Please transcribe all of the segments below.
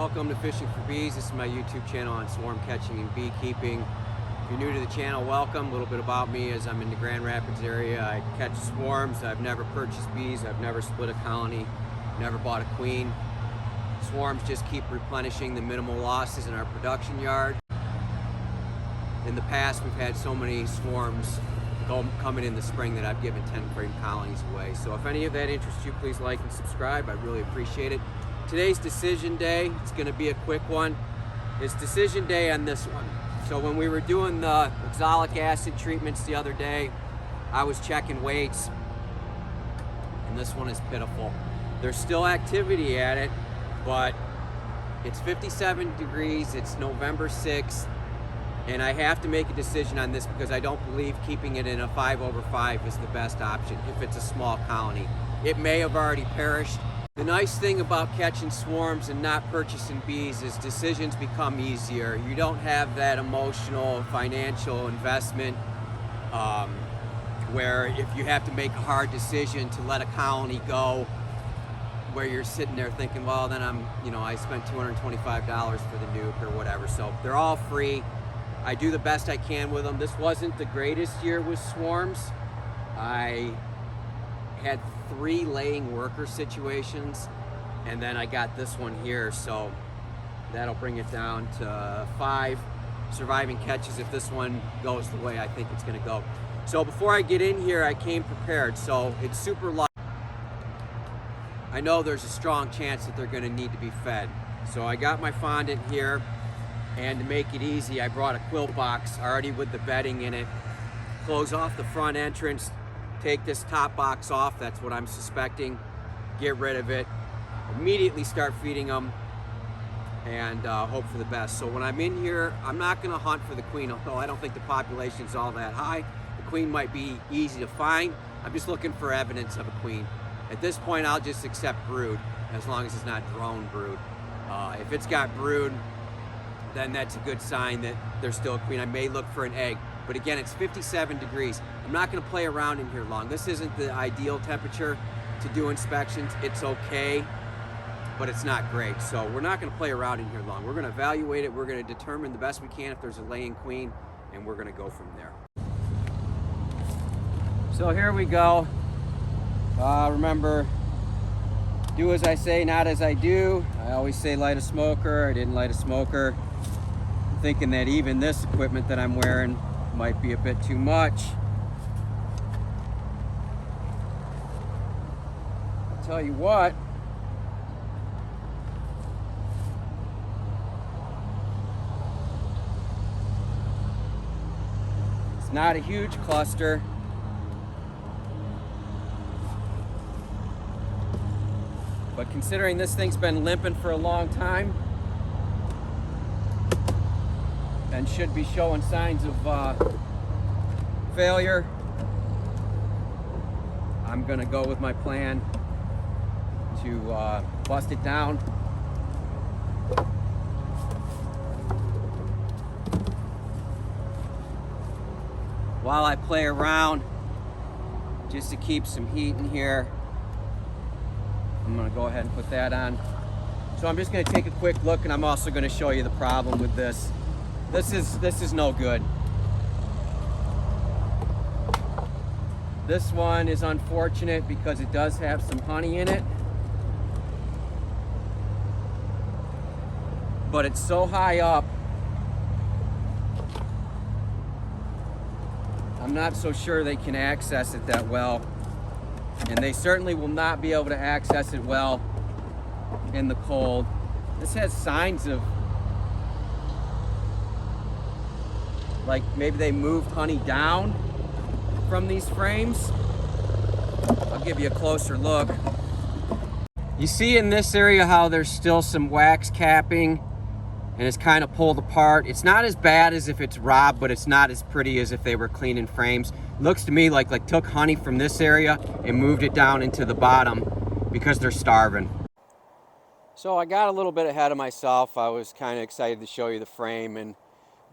welcome to Fishing for Bees. This is my YouTube channel on swarm catching and beekeeping. If you're new to the channel, welcome. A little bit about me is I'm in the Grand Rapids area. I catch swarms. I've never purchased bees. I've never split a colony, never bought a queen. Swarms just keep replenishing the minimal losses in our production yard. In the past, we've had so many swarms coming in the spring that I've given 10 frame colonies away. So if any of that interests you, please like and subscribe. I'd really appreciate it. Today's decision day, it's going to be a quick one. It's decision day on this one. So when we were doing the oxalic acid treatments the other day, I was checking weights, and this one is pitiful. There's still activity at it, but it's 57 degrees, it's November 6th, and I have to make a decision on this because I don't believe keeping it in a 5/5 is the best option if it's a small colony. It may have already perished. The nice thing about catching swarms and not purchasing bees is decisions become easier. You don't have that emotional, financial investment where if you have to make a hard decision to let a colony go, where you're sitting there thinking, well, then I spent $225 for the nuke or whatever. So they're all free. I do the best I can with them. This wasn't the greatest year with swarms. I had 3 laying worker situations, and then I got this one here, so that'll bring it down to 5 surviving catches if this one goes the way I think it's going to go. So before I get in here, I came prepared. So it's super light. I know there's a strong chance that they're going to need to be fed. So I got my fondant here, and to make it easy, I brought a quilt box already with the bedding in it. Close off the front entrance, take this top box off, that's what I'm suspecting, get rid of it, immediately start feeding them, and hope for the best. So when I'm in here, I'm not going to hunt for the queen, although I don't think the population's all that high. The queen might be easy to find. I'm just looking for evidence of a queen. At this point, I'll just accept brood, as long as it's not drone brood. If it's got brood, then that's a good sign that there's still a queen. I may look for an egg. But again, it's 57 degrees. I'm not going to play around in here long. This isn't the ideal temperature to do inspections. It's okay, but it's not great. So we're not going to play around in here long. We're going to evaluate it. We're going to determine the best we can if there's a laying queen, and we're going to go from there. So here we go. Remember, do as I say, not as I do. I always say light a smoker. I didn't light a smoker. I'm thinking that even this equipment that I'm wearing might be a bit too much. I'll tell you what, it's not a huge cluster. But considering this thing's been limping for a long time and should be showing signs of failure, I'm gonna go with my plan to bust it down. While I play around, just to keep some heat in here, I'm gonna go ahead and put that on. So I'm just gonna take a quick look, and I'm also gonna show you the problem with this. This is no good. This one is unfortunate because it does have some honey in it, but it's so high up, I'm not so sure they can access it that well. And they certainly will not be able to access it well in the cold. This has signs of, like maybe they moved honey down from these frames. I'll give you a closer look. You see in this area how there's still some wax capping and it's kind of pulled apart. It's not as bad as if it's robbed, but it's not as pretty as if they were cleaning frames. Looks to me like took honey from this area and moved it down into the bottom because they're starving. So I got a little bit ahead of myself. I was kind of excited to show you the frame and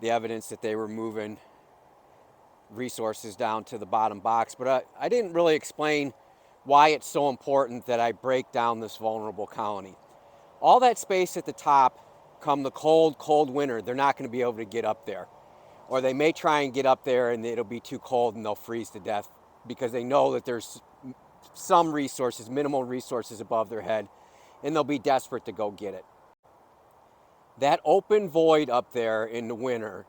the evidence that they were moving resources down to the bottom box, but I didn't really explain why it's so important that I break down this vulnerable colony. All that space at the top, come the cold, cold winter, they're not going to be able to get up there. Or they may try and get up there and it'll be too cold and they'll freeze to death because they know that there's some resources, minimal resources above their head, and they'll be desperate to go get it. That open void up there in the winter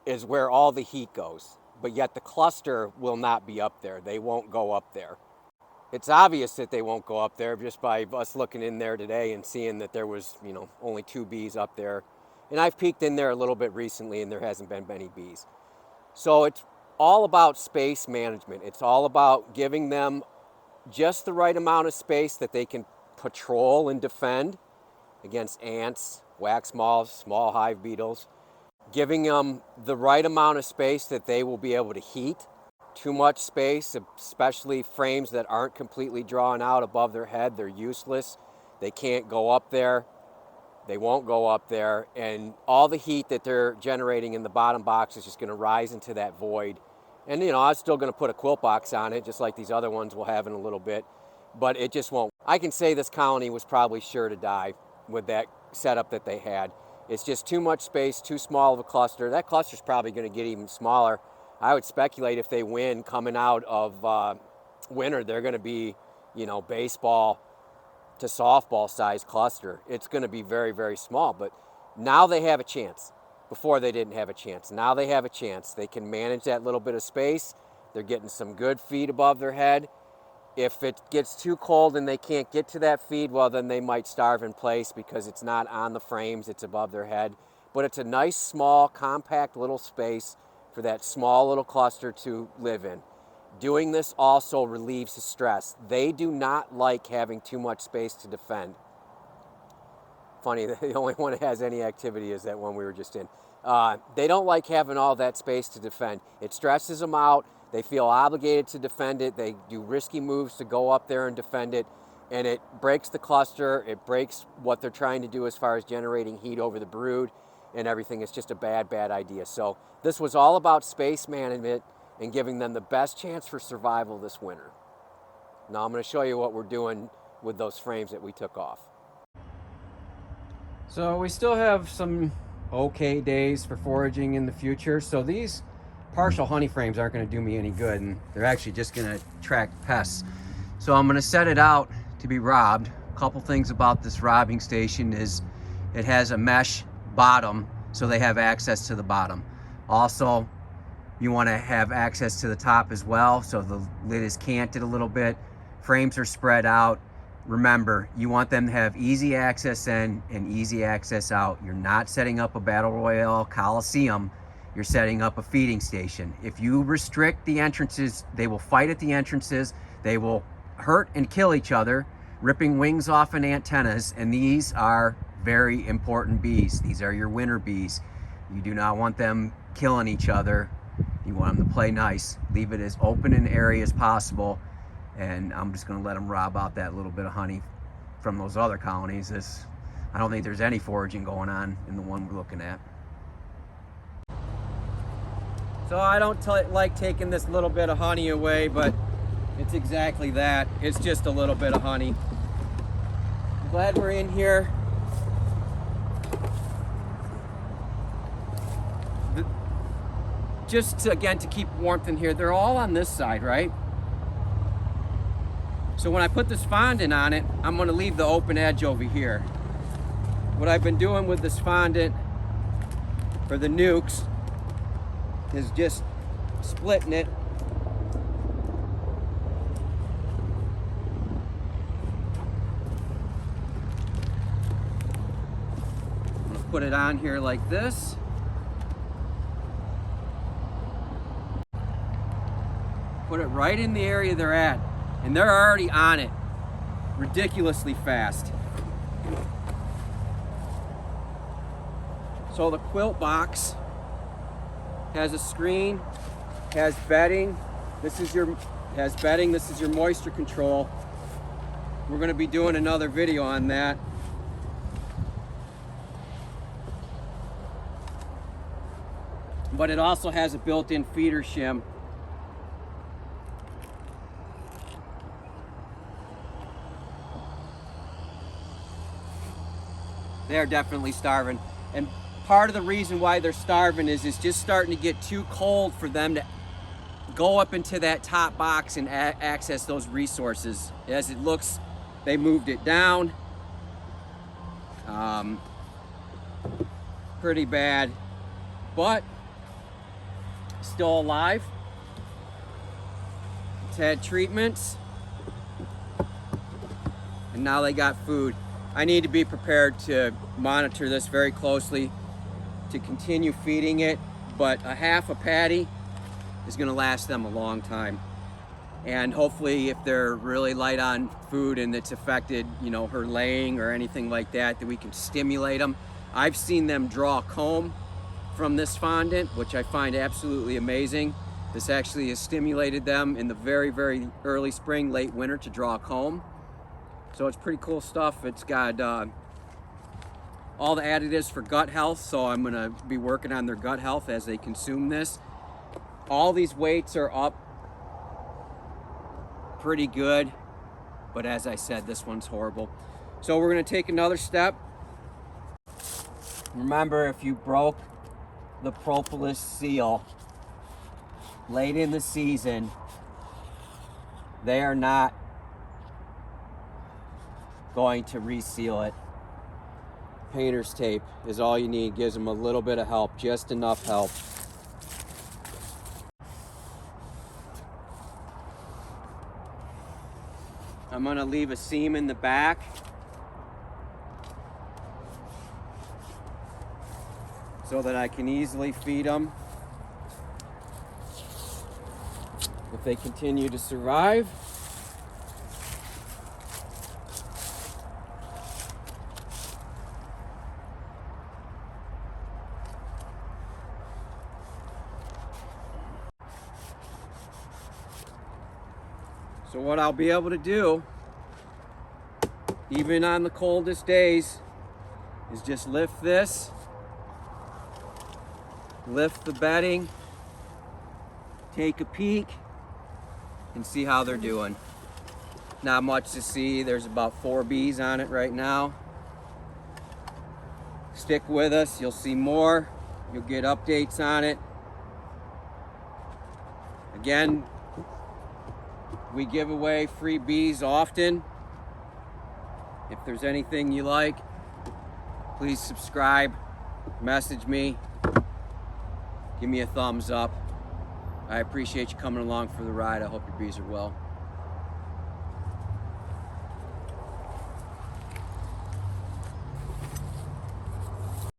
is where all the heat goes, but yet the cluster will not be up there. They won't go up there. It's obvious that they won't go up there just by us looking in there today and seeing that there was, only 2 bees up there. And I've peeked in there a little bit recently and there hasn't been many bees. So it's all about space management. It's all about giving them just the right amount of space that they can patrol and defend against ants, wax moths, small hive beetles. Giving them the right amount of space that they will be able to heat. Too much space, especially frames that aren't completely drawn out above their head, they're useless. They can't go up there. They won't go up there. And all the heat that they're generating in the bottom box is just going to rise into that void. And, I'm still going to put a quilt box on it, just like these other ones will have in a little bit. But it just won't. I can say this colony was probably sure to die with that setup that they had. It's just too much space, too small of a cluster. That cluster's probably going to get even smaller. I would speculate if they win coming out of winter, they're going to be, baseball to softball size cluster. It's going to be very, very small. But now they have a chance. Before they didn't have a chance. Now they have a chance. They can manage that little bit of space. They're getting some good feed above their head. If it gets too cold and they can't get to that feed, well, then they might starve in place because it's not on the frames, it's above their head. But it's a nice, small, compact little space for that small little cluster to live in. Doing this also relieves the stress. They do not like having too much space to defend. Funny, the only one that has any activity is that one we were just in. They don't like having all that space to defend. It stresses them out. They feel obligated to defend it. They do risky moves to go up there and defend it. And it breaks the cluster. It breaks what they're trying to do as far as generating heat over the brood and everything. It's just a bad, bad idea. So this was all about space management and giving them the best chance for survival this winter. Now I'm going to show you what we're doing with those frames that we took off. So we still have some okay days for foraging in the future. So these partial honey frames aren't going to do me any good, and they're actually just going to attract pests. So I'm going to set it out to be robbed. A couple things about this robbing station is it has a mesh bottom, so they have access to the bottom. Also, you want to have access to the top as well, so the lid is canted a little bit. Frames are spread out. Remember, you want them to have easy access in and easy access out. You're not setting up a Battle Royale Coliseum. You're setting up a feeding station. If you restrict the entrances, they will fight at the entrances. They will hurt and kill each other, ripping wings off and antennas. And these are very important bees. These are your winter bees. You do not want them killing each other. You want them to play nice. Leave it as open an area as possible. And I'm just going to let them rob out that little bit of honey from those other colonies. I don't think there's any foraging going on in the one we're looking at. So I don't like taking this little bit of honey away, but it's exactly that. It's just a little bit of honey. I'm glad we're in here. Again, to keep warmth in here, they're all on this side, right? So when I put this fondant on it, I'm going to leave the open edge over here. What I've been doing with this fondant for the nukes is just splitting it. I'm going to put it on here like this. Put it right in the area they're at. And they're already on it ridiculously fast. So the quilt box has a screen, has bedding. This is your moisture control. We're going to be doing another video on that. But it also has a built-in feeder shim. they're definitely starving. And part of the reason why they're starving is it's just starting to get too cold for them to go up into that top box and access those resources. As it looks, they moved it down. Pretty bad, but still alive. It's had treatments, and now they got food. I need to be prepared to monitor this very closely to continue feeding it, but a half a patty is going to last them a long time. And hopefully, if they're really light on food and it's affected, you know, her laying or anything like that, that we can stimulate them. I've seen them draw comb from this fondant, which I find absolutely amazing. This actually has stimulated them in the very, very early spring, late winter to draw comb. So it's pretty cool stuff. It's got all the additives for gut health, so I'm gonna be working on their gut health as they consume this. All these weights are up pretty good, but as I said, this one's horrible. So we're gonna take another step. Remember, if you broke the propolis seal late in the season, they are not going to reseal it. Painter's tape is all you need. Gives them a little bit of help, just enough help. I'm gonna leave a seam in the back so that I can easily feed them if they continue to survive. So what I'll be able to do, even on the coldest days, is just lift this, lift the bedding, take a peek, and see how they're doing. Not much to see. There's about 4 bees on it right now. Stick with us, you'll see more. You'll get updates on it. Again, we give away free bees often. If there's anything you like, please subscribe, message me, give me a thumbs up. I appreciate you coming along for the ride. I hope your bees are well.